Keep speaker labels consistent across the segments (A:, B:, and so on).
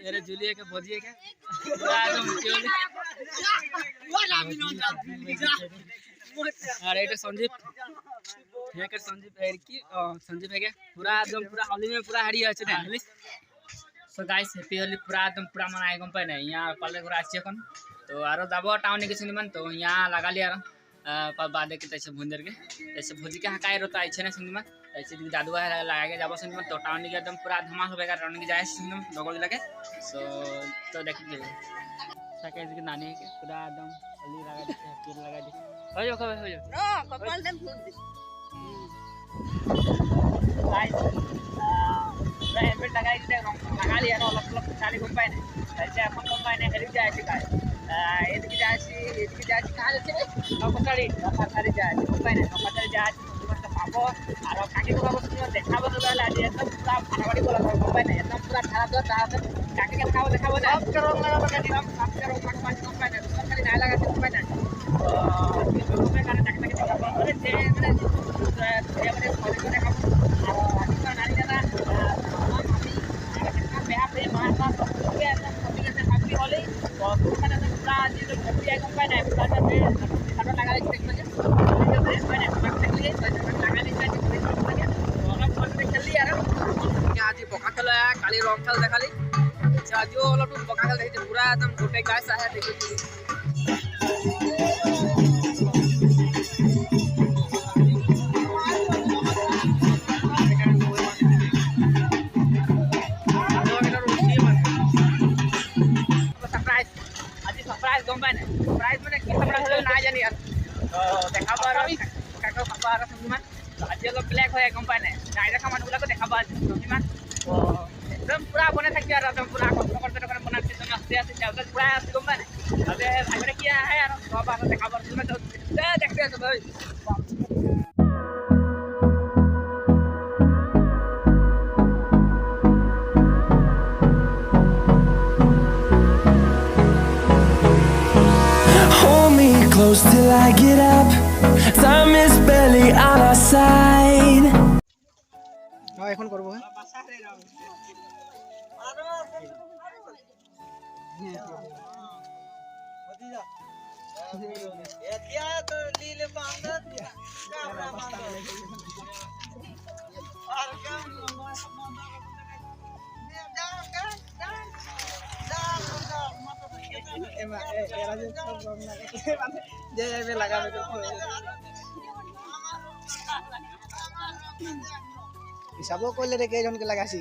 A: এরে জুলিয়ে কে ভজিয়ে কে পুরা একদম কেলি আর এটা সঞ্জীব ये के संजीव है की संजीव है के पूरा एकदम पूरा होली में पूरा हरी আছে না Holi so guys happy Holi पूरा एकदम पूरा मनाए गम पाए ना यहाँ पाले घर आछि এখন तो आरो जाबो टाउन के सिनेमान तो यहाँ लगा लिया पर बाद के तैसे भुंजर के तैसे भोजी के हकाय रहता है ना सिनेमा तैसे दादू लगा के जाबो सिनेमा तो टाउन के एकदम पूरा धमाल होबे का टाउन के जाए सिनेमा बगल लगे सो तो देख लीजिए सके के नानी के पूरा एकदम होली लगा दे हैप्पी लगा दे हो जाओ कब हो जाओ
B: नो कपाल दे फूट दे
A: गाइस मैं हेलमेट लगाई दे लगा लिया ना अलग चाली घूम पाए ना ऐसे अपन घूम पाए ना हेली जाए गाइस एदिके जाए कहाँ जाते नौकरी नौकरी जाए घूम पाए ना नौकरी जाए मतलब पाबो और काकी को पाबो सुनो देखाबो तो लाला जे एकदम पूरा भाड़ावाड़ी बोला घूम पाए ना एकदम पूरा खराब दो ताकत काकी के देखाबो ना सब करो लगा के हम सब करो पाँच घूम पाए ना खाली ना लगा घूम पाए ना तो घूम पाए ना काकी के देखाबो अरे जे मैंने ये मैंने कॉलेज में देखाबो और आदिका नानी जाना बेहा पे मारना सब के एकदम कॉपी के हैप्पी होली तो मैंने पूरा जी जो हैप्पी आइकन पे ना पूरा से फोटो लगा ले देख लीजिए मैंने देख लीजिए लगा ले देख लीजिए तो हम फोन में खेल लिया यार आज बका खेल है काली रंग खेल देखाली अच्छा जो वाला तो बका खेल देखिए पूरा एकदम गोटे गाइस आया देखिए प्राइस मैंने किस हमरा होले ना जानी यार तो देखाबो काका पापा का संगमान तो आज लोग ब्लैक होय कंपनी डायरेक्ट सामान वाला को देखाबो संगमान तो एकदम पूरा बने थक यार एकदम पूरा कष्ट करते बनाते तो मस्त है चलते पूरा कंपनी अबे भाई किया है यार तो बात देखाबो तुम्हें तो देखते हो भाई
C: Close till I get up. Time is barely on our side.
D: हां এখন করব হ্যাঁ
B: एतिया तो लीले बांध कैमरा मार और क्या
D: हिसाबो कोले रे के जन के लगासी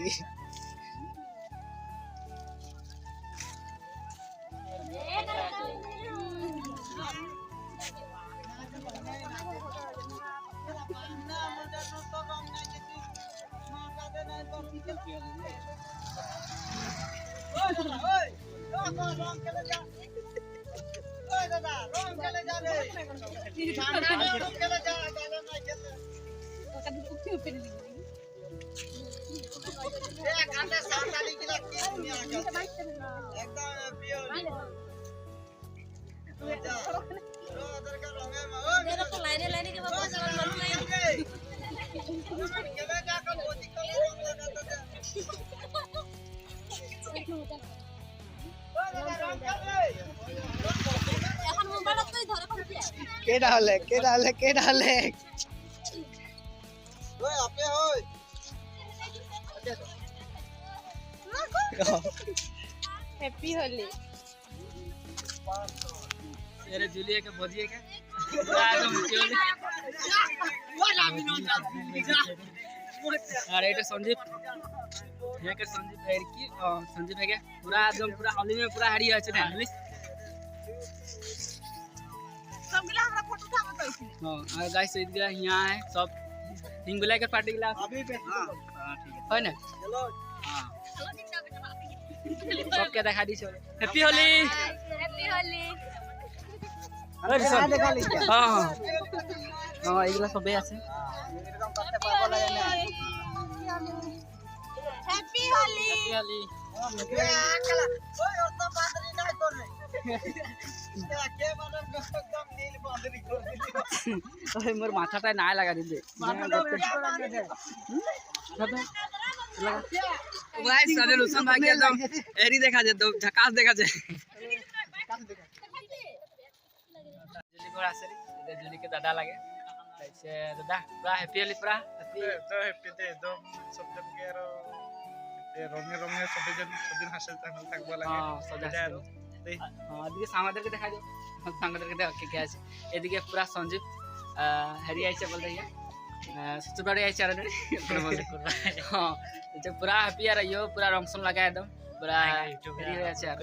D: के डाले
B: ओए अपे ओए
E: हैप्पी होली
A: এরে জুলিয়ে কে ভজিয়ে কে পুরা একদম কেলি আর এটা সঞ্জীব ये के संजीव है की संजीव है के पूरा एकदम पूरा होली में पूरा हरी আছে না होली
B: सबला हमरा फोटो उठावा तो
A: हां और गाइस इधर यहां है सब हिंग बुला के पार्टी गिला
D: अभी पे
A: हां ठीक है ना
D: चलो
A: हां सबके दिखा दी चलो हैप्पी होली अरे सब
D: देखा लीजिए
A: हां हां हां एगला सब আছে
D: एकदम करते पापा लगे ना
E: हैप्पी होली
B: अकेला ओए और तो बांधरी ना करे के मानो एकदम नील बांधरी कर
A: ओए मोर माथाटा ना लगा दिले গাইস সাদে রুসন ভাই একদম এরি দেখা যায় তো ঝাকাস দেখা যায় জুলি ঘর আছে রে জুলি কে দাদা লাগে তাইছে দাদা পুরা হ্যাপি হলি পুরা
F: তো হ্যাপি দে একদম সবজন কে আর রঙে রঙে সবদিন হাসি থাকবো লাগে
A: হ্যাঁ সদা এদিকে সামাদেরকে দেখা যাও সামাদেরকে দেখা কে আছে এদিকে পুরা সঞ্জীব হরি আইছে বল रही है सुबह आई चार हाँ तो पूरा हैप्पी यार यो पूरा रंगसन लगा एकदम पूरा हरी আছে আর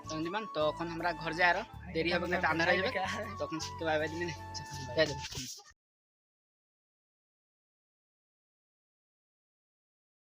A: সঞ্জীবন তখন আমরা ঘর যাই আর দেরি হবে না আন্ধার হয়ে যাবে তখন বাই বাই দিন